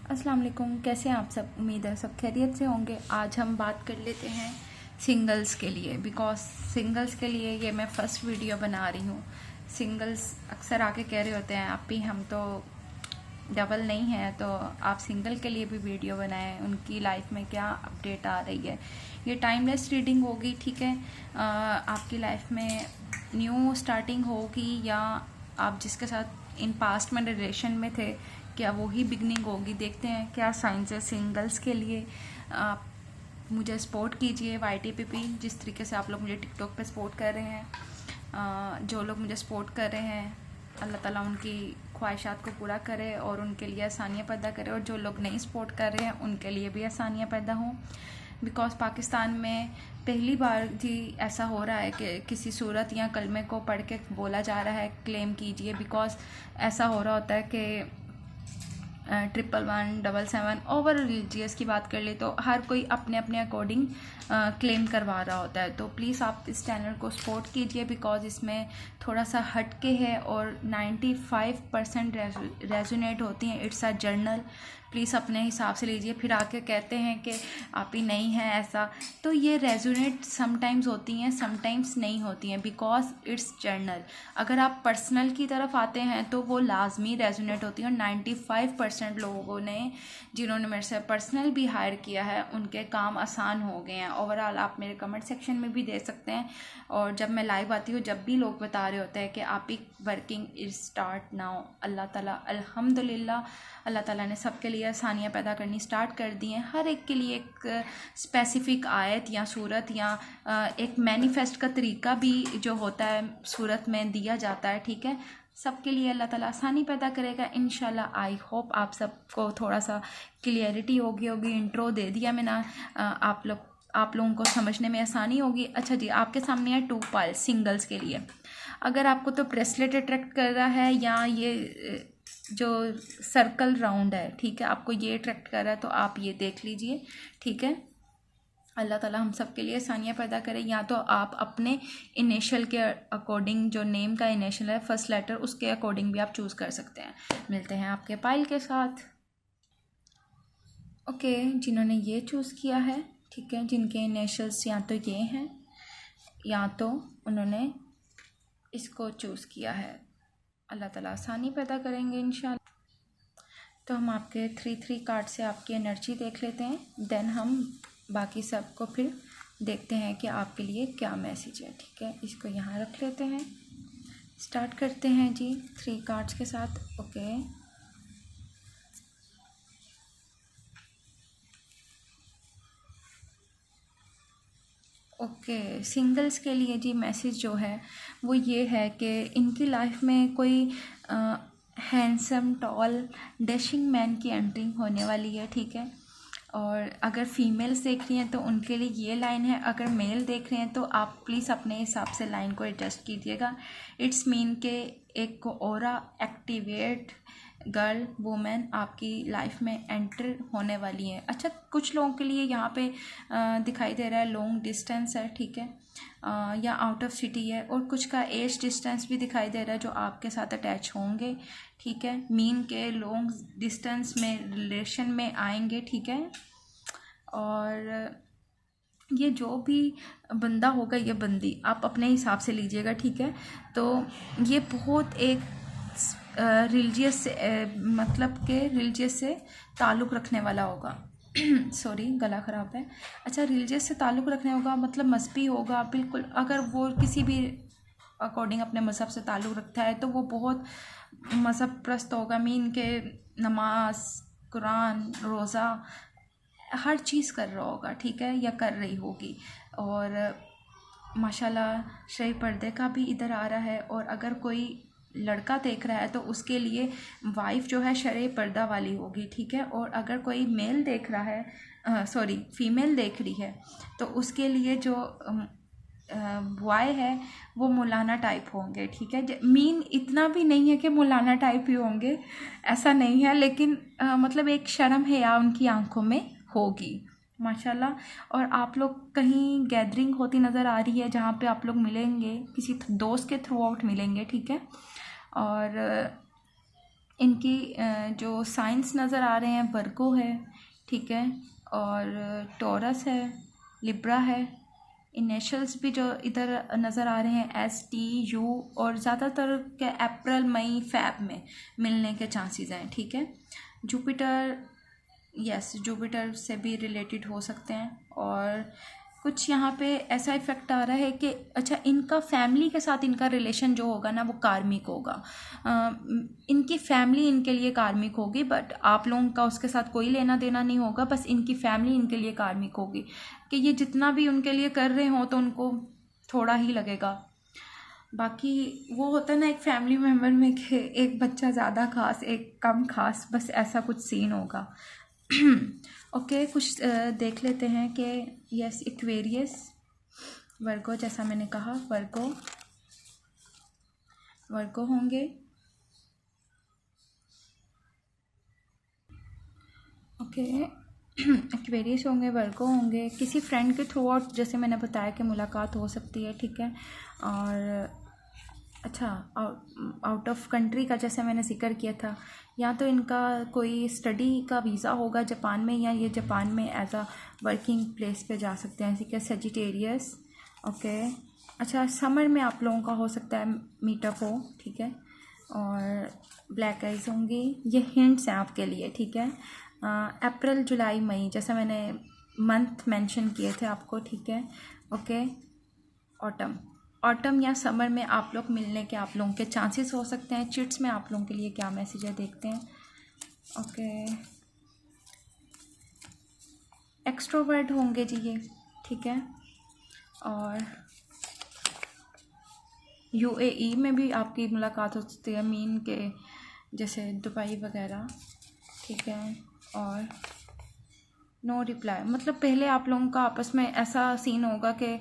अस्सलाम वालेकुम। कैसे हैं आप सब? उम्मीद है सब खैरियत से होंगे। आज हम बात कर लेते हैं सिंगल्स के लिए, बिकॉज सिंगल्स के लिए ये मैं फ़र्स्ट वीडियो बना रही हूँ। सिंगल्स अक्सर आके कह रहे होते हैं आप भी, हम तो डबल नहीं है तो आप सिंगल के लिए भी वीडियो बनाएं, उनकी लाइफ में क्या अपडेट आ रही है। ये टाइमलेस रीडिंग होगी, ठीक है। आपकी लाइफ में न्यू स्टार्टिंग होगी या आप जिसके साथ इन पास्ट में रिलेशन में थे, क्या वही बिगनिंग होगी। देखते हैं क्या साइंस है सिंगल्स के लिए। आप मुझे सपोर्ट कीजिए YTPP, जिस तरीके से आप लोग मुझे टिकटॉक पे सपोर्ट कर रहे हैं। जो लोग मुझे सपोर्ट कर रहे हैं, अल्लाह ताला उनकी ख्वाहिशात को पूरा करे और उनके लिए आसानियाँ पैदा करे, और जो लोग नहीं सपोर्ट कर रहे हैं उनके लिए भी आसानियाँ पैदा हों। बिकॉज पाकिस्तान में पहली बार जी ऐसा हो रहा है कि किसी सूरत या कलमे को पढ़ के बोला जा रहा है क्लेम कीजिए। बिकॉज ऐसा हो रहा होता है कि 1117 ओवर रिलीजियस की बात कर ले तो हर कोई अपने अपने अकॉर्डिंग क्लेम करवा रहा होता है। तो प्लीज़ आप इस चैनल को सपोर्ट कीजिए, बिकॉज इसमें थोड़ा सा हटके है और 95% रेजोनेट होती हैं। इट्स अ जर्नल, प्लीज़ अपने हिसाब से लीजिए। फिर आके कहते हैं कि आप ही नहीं है ऐसा, तो ये रेजोनेट समटाइम्स होती हैं, समटाइम्स नहीं होती हैं, बिकॉज इट्स जर्नल। अगर आप पर्सनल की तरफ आते हैं तो वो लाजमी रेजोनेट होती है, और 95% लोगों ने जिन्होंने मेरे से पर्सनल भी हायर किया है उनके काम आसान हो गए हैं। ओवरऑल आप मेरे कमेंट सेक्शन में भी दे सकते हैं, और जब मैं लाइव आती हूँ जब भी लोग बता रहे होते हैं कि आप ही वर्किंग इज स्टार्ट नाउ। अल्लाह ताला अल्हम्दुलिल्लाह, अल्लाह ताला ने सबके लिए आसानियाँ पैदा करनी स्टार्ट कर दी हैं। हर एक के लिए एक स्पेसिफिक आयत या सूरत या एक मैनिफेस्ट का तरीका भी जो होता है सूरत में दिया जाता है, ठीक है। सबके लिए अल्लाह ताला आसानी पैदा करेगा इंशाल्लाह। आई होप आप सबको थोड़ा सा क्लियरिटी होगी। इंट्रो दे दिया मैंने, आप लोगों को समझने में आसानी होगी। अच्छा जी, आपके सामने है 2 पाइल सिंगल्स के लिए। अगर आपको तो ब्रेसलेट अट्रैक्ट कर रहा है या ये जो सर्कल राउंड है, ठीक है, आपको ये अट्रैक्ट कर रहा है तो आप ये देख लीजिए, ठीक है। अल्लाह ताला हम सब के लिए आसानियाँ पैदा करे। या तो आप अपने इनिशियल के अकॉर्डिंग, जो नेम का इनिशियल है फर्स्ट लेटर, उसके अकॉर्डिंग भी आप चूज़ कर सकते हैं। मिलते हैं आपके पाइल के साथ। ओके, जिन्होंने ये चूज़ किया है, ठीक है, जिनके इनिशियल्स या तो ये हैं या तो उन्होंने इसको चूज़ किया है, अल्लाह ताला आसानी पैदा करेंगे इंशाल्लाह। तो हम आपके 3 कार्ड से आपकी एनर्जी देख लेते हैं, देन हम बाकी सब को फिर देखते हैं कि आपके लिए क्या मैसेज है, ठीक है। इसको यहाँ रख लेते हैं, स्टार्ट करते हैं जी 3 कार्ड्स के साथ। ओके, सिंगल्स के लिए जी मैसेज जो है वो ये है कि इनकी लाइफ में कोई हैंडसम टॉल डैशिंग मैन की एंट्रिंग होने वाली है, ठीक है। और अगर फीमेल्स देख रही हैं तो उनके लिए ये लाइन है, अगर मेल देख रहे हैं तो आप प्लीज़ अपने हिसाब से लाइन को एडजस्ट कीजिएगा। इट्स मीन के एक ऑरा एक्टिवेट गर्ल वुमेन आपकी लाइफ में एंटर होने वाली है। अच्छा, कुछ लोगों के लिए यहाँ पे दिखाई दे रहा है लॉन्ग डिस्टेंस है, ठीक है, या आउट ऑफ सिटी है, और कुछ का एज डिस्टेंस भी दिखाई दे रहा है जो आपके साथ अटैच होंगे, ठीक है। मीन के लॉन्ग डिस्टेंस में रिलेशन में आएंगे, ठीक है। और ये जो भी बंदा होगा, ये बंदी आप अपने हिसाब से लीजिएगा, ठीक है। तो ये बहुत एक रिलीजियस मतलब के रिलीजियस से ताल्लुक़ रखने वाला होगा। सॉरी, गला ख़राब है। अच्छा, रिलीजियस से ताल्लुक़ रखने होगा मतलब मजहबी होगा, बिल्कुल। अगर वो किसी भी अकॉर्डिंग अपने मज़हब से ताल्लुक़ रखता है तो वो बहुत मज़हब प्रस्त होगा। मीन के नमाज, कुरान, रोज़ा, हर चीज़ कर रहा होगा, ठीक है, या कर रही होगी। और माशाल्लाह शरई पर्दे का भी इधर आ रहा है। और अगर कोई लड़का देख रहा है तो उसके लिए वाइफ जो है शरई पर्दा वाली होगी, ठीक है। और अगर कोई मेल देख रहा है, सॉरी फीमेल देख रही है, तो उसके लिए जो बॉय है वो मौलाना टाइप होंगे, ठीक है। मीन इतना भी नहीं है कि मौलाना टाइप ही होंगे, ऐसा नहीं है, लेकिन मतलब एक शर्म हया उनकी आंखों में होगी माशाल्लाह। और आप लोग कहीं गैदरिंग होती नज़र आ रही है जहाँ पे आप लोग मिलेंगे, किसी दोस्त के थ्रू आउट मिलेंगे, ठीक है। और इनकी जो साइंस नज़र आ रहे हैं वर्गो है, ठीक है, और टॉरस है, लिब्रा है। इनिशियल्स भी जो इधर नज़र आ रहे हैं STU, और ज़्यादातर के अप्रैल मई फैब में मिलने के चांसेस हैं, ठीक है। जुपिटर, यस, जुपिटर से भी रिलेटेड हो सकते हैं। और कुछ यहाँ पे ऐसा इफेक्ट आ रहा है कि अच्छा, इनका फैमिली के साथ इनका रिलेशन जो होगा ना वो कार्मिक होगा। इनकी फैमिली इनके लिए कार्मिक होगी, बट आप लोगों का उसके साथ कोई लेना देना नहीं होगा, बस इनकी फैमिली इनके लिए कार्मिक होगी कि ये जितना भी उनके लिए कर रहे हो तो उनको थोड़ा ही लगेगा। बाकी वो होता है ना एक फैमिली मेम्बर में कि एक बच्चा ज़्यादा खास, एक कम खास, बस ऐसा कुछ सीन होगा। ओके, कुछ देख लेते हैं कि यस, एक्वेरियस, वर्गो, जैसा मैंने कहा वर्गो होंगे। ओके, एक्वेरियस होंगे, वर्गो होंगे। किसी फ्रेंड के थ्रू आउट, जैसे मैंने बताया कि मुलाकात हो सकती है, ठीक है। और अच्छा, आउट ऑफ कंट्री का जैसे मैंने जिक्र किया था, या तो इनका कोई स्टडी का वीज़ा होगा जापान में, या ये जापान में एज अ वर्किंग प्लेस पे जा सकते हैं, ठीक है। Sagittarius, okay. अच्छा, समर में आप लोगों का हो सकता है मीटअप हो, ठीक है। और ब्लैक आइज होंगी। ये हिंट्स हैं आपके लिए, ठीक है। अप्रैल, जुलाई, मई, जैसा मैंने मंथ मेंशन किए थे आपको, ठीक है। ओके, ऑटम या समर में आप लोग मिलने के आप लोगों के चांसेस हो सकते हैं। चिट्स में आप लोगों के लिए क्या मैसेज है देखते हैं। ओके, एक्सट्रोवर्ट होंगे जी ये, ठीक है। और UAE में भी आपकी मुलाकात हो सकती है, मीन के जैसे दुबई वगैरह, ठीक है। और नो रिप्लाई, मतलब पहले आप लोगों का आपस में ऐसा सीन होगा कि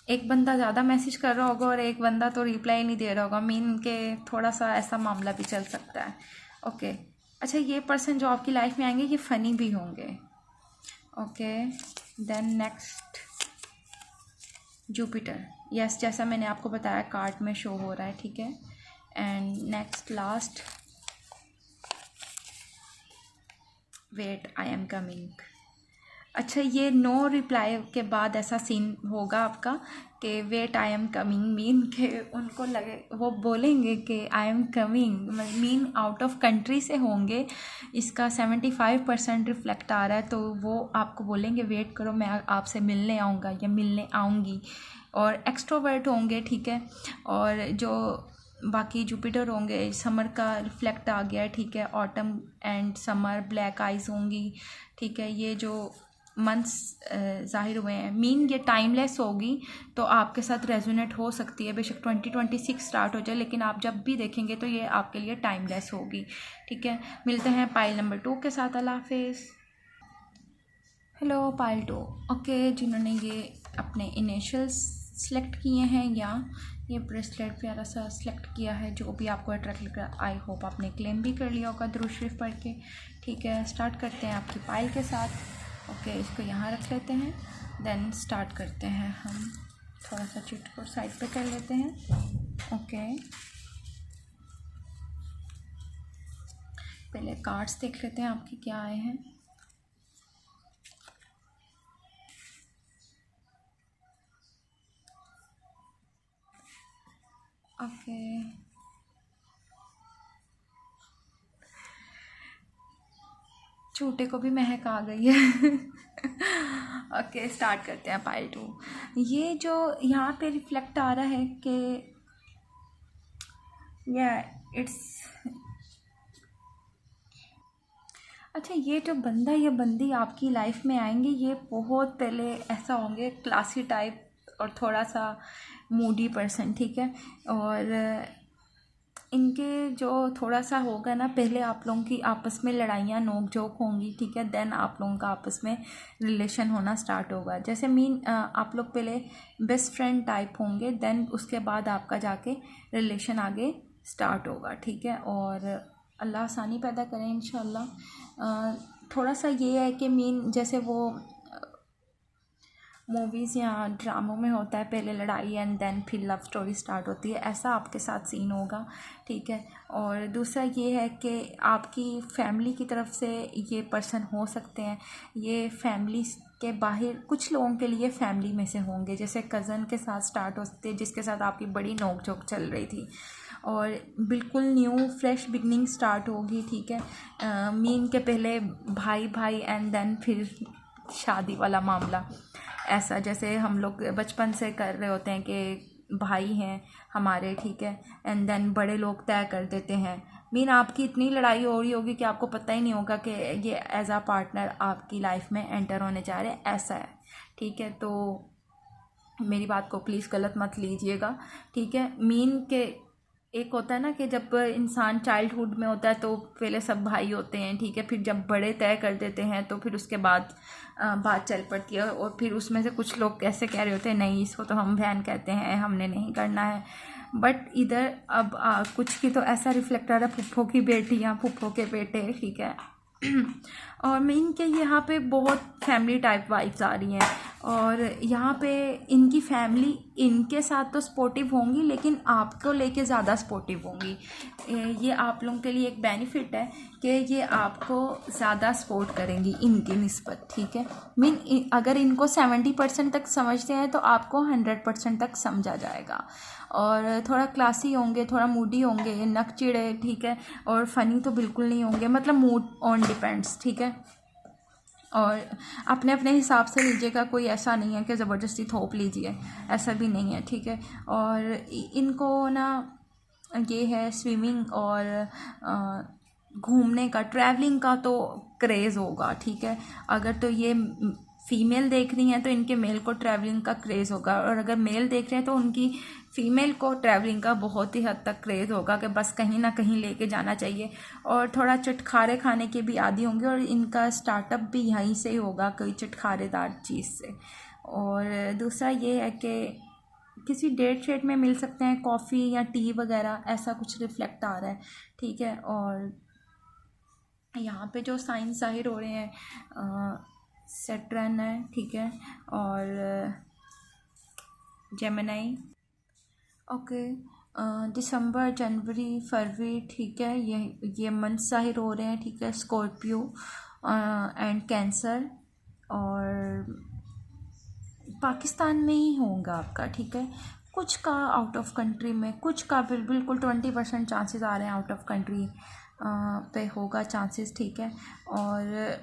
एक बंदा ज़्यादा मैसेज कर रहा होगा और एक बंदा तो रिप्लाई नहीं दे रहा होगा, मीन के थोड़ा सा ऐसा मामला भी चल सकता है। ओके, अच्छा, ये पर्सन जो आपकी लाइफ में आएंगे ये फ़नी भी होंगे। Okay, then next Jupiter, yes, जैसा मैंने आपको बताया कार्ड में शो हो रहा है, ठीक है। And next last, wait I am coming. अच्छा, ये नो रिप्लाई के बाद ऐसा सीन होगा आपका कि wait I am coming, mean के उनको लगे, वो बोलेंगे कि I am coming, mean out of country से होंगे। इसका 75% रिफ्लेक्ट आ रहा है, तो वो आपको बोलेंगे वेट करो, मैं आपसे मिलने आऊँगा या मिलने आऊँगी। और एक्सट्रोवर्ट होंगे, ठीक है। और जो बाकी जुपिटर होंगे, समर का रिफ्लेक्ट आ गया है, ठीक है। Autumn and summer, black eyes होंगी, ठीक है। ये जो मंथ्स ज़ाहिर हुए हैं, मीन ये टाइमलेस होगी, तो आपके साथ रेजोनेट हो सकती है। बेशक 2026 स्टार्ट हो जाए, लेकिन आप जब भी देखेंगे तो ये आपके लिए टाइमलेस होगी, ठीक है। मिलते हैं पाइल नंबर 2 के साथ। अल्लाह हाफिज़। हेलो पाइल 2, ओके, जिन्होंने ये अपने इनिशियल्स सेलेक्ट किए हैं या ये ब्रेसलेट प्यारा सा सेलेक्ट किया है, जो भी आपको अट्रैक्ट लग रहा है, आई होप आपने क्लेम भी कर लिया होगा दुरूद शरीफ पढ़ के, ठीक है। स्टार्ट करते हैं आपकी पाइल के साथ। ओके, इसको यहाँ रख लेते हैं, देन स्टार्ट करते हैं हम। थोड़ा सा चिट को साइड पे कर लेते हैं। ओके, पहले कार्ड्स देख लेते हैं आपके क्या आए हैं। ओके, झूठे को भी महक आ गई है। ओके, स्टार्ट करते हैं पाइल 2। ये जो यहाँ पे रिफ्लेक्ट आ रहा है कि या इट्स, अच्छा, ये जो बंदा या बंदी आपकी लाइफ में आएंगे, ये बहुत पहले ऐसा होंगे क्लासी टाइप और थोड़ा सा मूडी पर्सन, ठीक है। और इनके जो थोड़ा सा होगा ना, पहले आप लोगों की आपस में लड़ाइयाँ नोक झोंक होंगी, ठीक है। देन आप लोगों का आपस में रिलेशन होना स्टार्ट होगा, जैसे मीन आप लोग पहले बेस्ट फ्रेंड टाइप होंगे, देन उसके बाद आपका जाके रिलेशन आगे स्टार्ट होगा, ठीक है। और अल्लाह आसानी पैदा करें इंशाल्लाह। थोड़ा सा ये है कि मीन जैसे वो मूवीज़ या ड्रामों में होता है, पहले लड़ाई एंड देन फिर लव स्टोरी स्टार्ट होती है, ऐसा आपके साथ सीन होगा, ठीक है। और दूसरा ये है कि आपकी फैमिली की तरफ से ये पर्सन हो सकते हैं, ये फैमिली के बाहर कुछ लोगों के लिए फैमिली में से होंगे, जैसे कज़न के साथ स्टार्ट हो सकते हैं जिसके साथ आपकी बड़ी नोक झोंक चल रही थी, और बिल्कुल न्यू फ्रेश बिगनिंग स्टार्ट होगी, ठीक है। मीन के पहले भाई भाई एंड देन फिर शादी वाला मामला, ऐसा जैसे हम लोग बचपन से कर रहे होते हैं कि भाई हैं हमारे, ठीक है, एंड देन बड़े लोग तय कर देते हैं। मीन आपकी इतनी लड़ाई हो रही होगी कि आपको पता ही नहीं होगा कि ये एज आ पार्टनर आपकी लाइफ में एंटर होने जा रहे हैं, ऐसा है, ठीक है। तो मेरी बात को प्लीज़ गलत मत लीजिएगा, ठीक है। मीन के एक होता है ना कि जब इंसान चाइल्डहुड में होता है तो पहले सब भाई होते हैं, ठीक है, फिर जब बड़े तय कर देते हैं तो फिर उसके बाद बात चल पड़ती है, और फिर उसमें से कुछ लोग कैसे कह रहे होते हैं नहीं इसको तो हम बहन कहते हैं, हमने नहीं करना है। बट इधर अब कुछ की तो ऐसा रिफ्लेक्ट आ रहा है, फुफ्फो की बेटियाँ फुफ्फो के बेटे, ठीक है। और मेन के यहाँ पे बहुत फैमिली टाइप वाइब्स आ रही हैं, और यहाँ पे इनकी फैमिली इनके साथ तो सपोर्टिव होंगी लेकिन आपको लेके ज़्यादा सपोर्टिव होंगी। ये आप लोगों के लिए एक बेनिफिट है कि ये आपको ज़्यादा सपोर्ट करेंगी इनकी निस्बत, ठीक है। मीन अगर इनको 70% तक समझते हैं तो आपको 100% तक समझा जाएगा, और थोड़ा क्लासी होंगे, थोड़ा मूडी होंगे, नकचिड़े, ठीक है, और फ़नी तो बिल्कुल नहीं होंगे, मतलब मूड ऑन डिपेंड्स, ठीक है। और अपने अपने हिसाब से लीजिएगा, कोई ऐसा नहीं है कि ज़बरदस्ती थोप लीजिए, ऐसा भी नहीं है, ठीक है। और इनको ना ये है स्विमिंग और घूमने का, ट्रैवलिंग का तो क्रेज़ होगा, ठीक है। अगर तो ये फीमेल देख रही हैं तो इनके मेल को ट्रैवलिंग का क्रेज़ होगा, और अगर मेल देख रहे हैं तो उनकी फ़ीमेल को ट्रैवलिंग का बहुत ही हद तक क्रेज़ होगा कि बस कहीं ना कहीं लेके जाना चाहिए, और थोड़ा चटखारे खाने के भी आदी होंगे, और इनका स्टार्टअप भी यहीं से ही होगा कोई चटखारेदार चीज़ से। और दूसरा ये है कि किसी डेट शेट में मिल सकते हैं, कॉफ़ी या टी वगैरह, ऐसा कुछ रिफ्लेक्ट आ रहा है, ठीक है। और यहाँ पे जो साइन ज़ाहिर हो रहे हैं सैटर्न है, ठीक है, और जेमिनी, ओके। दिसंबर, जनवरी, फरवरी, ठीक है, ये मंथ ज़ाहिर हो रहे हैं, ठीक है। स्कॉर्पियो एंड कैंसर, और पाकिस्तान में ही होगा आपका, ठीक है। कुछ का आउट ऑफ कंट्री में, कुछ का बिल्कुल 20% चांसेस आ रहे हैं आउट ऑफ कंट्री पे होगा चांसेस, ठीक है। और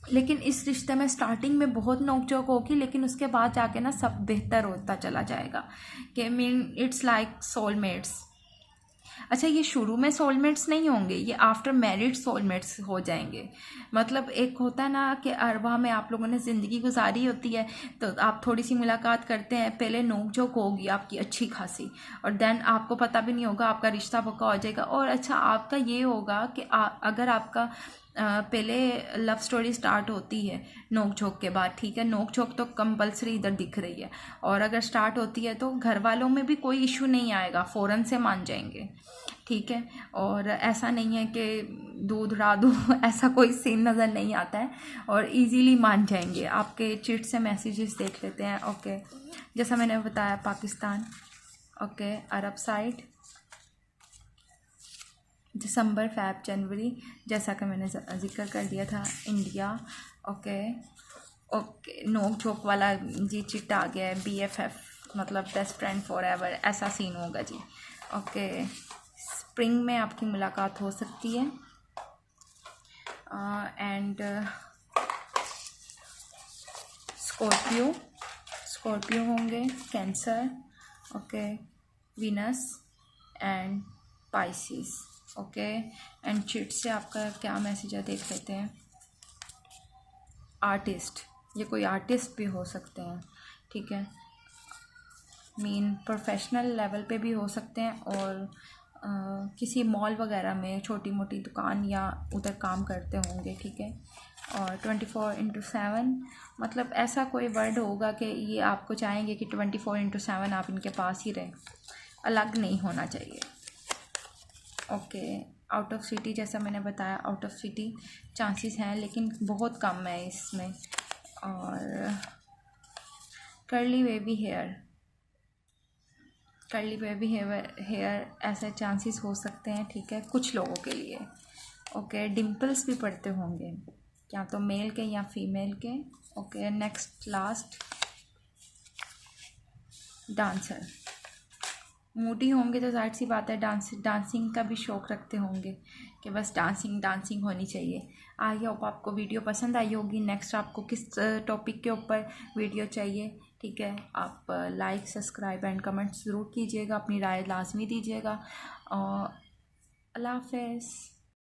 लेकिन इस रिश्ते में स्टार्टिंग में बहुत नोकझोंक होगी, लेकिन उसके बाद जाके ना सब बेहतर होता चला जाएगा, कि मीन इट्स लाइक सोलमेट्स। अच्छा, ये शुरू में सोलमेट्स नहीं होंगे, ये आफ्टर मैरिड सोलमेट्स हो जाएंगे। मतलब एक होता है ना कि अरवा में आप लोगों ने ज़िंदगी गुजारी होती है, तो आप थोड़ी सी मुलाकात करते हैं, पहले नोक झोंक होगी आपकी अच्छी खासी, और देन आपको पता भी नहीं होगा, आपका रिश्ता पक्का हो जाएगा। और अच्छा आपका ये होगा कि अगर आपका पहले लव स्टोरी स्टार्ट होती है नोक झोंक के बाद, ठीक है, नोक झोंक तो कंपलसरी इधर दिख रही है, और अगर स्टार्ट होती है तो घर वालों में भी कोई इशू नहीं आएगा, फ़ौरन से मान जाएंगे, ठीक है। और ऐसा नहीं है कि दूध राधू ऐसा कोई सीन नज़र नहीं आता है, और इजीली मान जाएंगे। आपके चिट से मैसेजेस देख लेते हैं, ओके। जैसा मैंने बताया पाकिस्तान, ओके, अरब साइड, दिसंबर, फ़ैब, जनवरी, जैसा कि मैंने जिक्र कर दिया था, इंडिया, ओके। ओके, नोक झोंक वाला जी चिट आ गया है, BFF मतलब बेस्ट फ्रेंड फॉर एवर, ऐसा सीन होगा जी, ओके। स्प्रिंग में आपकी मुलाकात हो सकती है, एंड स्कॉर्पियो होंगे, cancer, okay, Venus and Pisces, okay. And chit से आपका क्या मैसेज है देख लेते हैं। आर्टिस्ट, ये कोई आर्टिस्ट भी हो सकते हैं, ठीक है, मीन प्रोफेशनल लेवल पे भी हो सकते हैं, और किसी मॉल वगैरह में छोटी मोटी दुकान या उधर काम करते होंगे, ठीक है। और 24/7 मतलब ऐसा कोई वर्ड होगा कि ये आपको चाहेंगे कि 24/7 आप इनके पास ही रहें, अलग नहीं होना चाहिए, ओके। आउट ऑफ सिटी, जैसा मैंने बताया आउट ऑफ सिटी चांसेस हैं लेकिन बहुत कम है इसमें। और curly baby hair, curly baby hair ऐसे चांसेस हो सकते हैं, ठीक है, कुछ लोगों के लिए। ओके, डिम्पल्स भी पड़ते होंगे, या तो मेल के या फीमेल के। Okay, next last, dancer. Moody होंगे तो जाहिर सी बात है डांसिंग का भी शौक़ रखते होंगे कि बस डांसिंग होनी चाहिए। आई होप आपको वीडियो पसंद आई होगी। नेक्स्ट आपको किस टॉपिक के ऊपर वीडियो चाहिए, ठीक है, आप लाइक सब्सक्राइब एंड कमेंट ज़रूर कीजिएगा, अपनी राय लाजमी दीजिएगा। अल्लाह हाफ़िज़।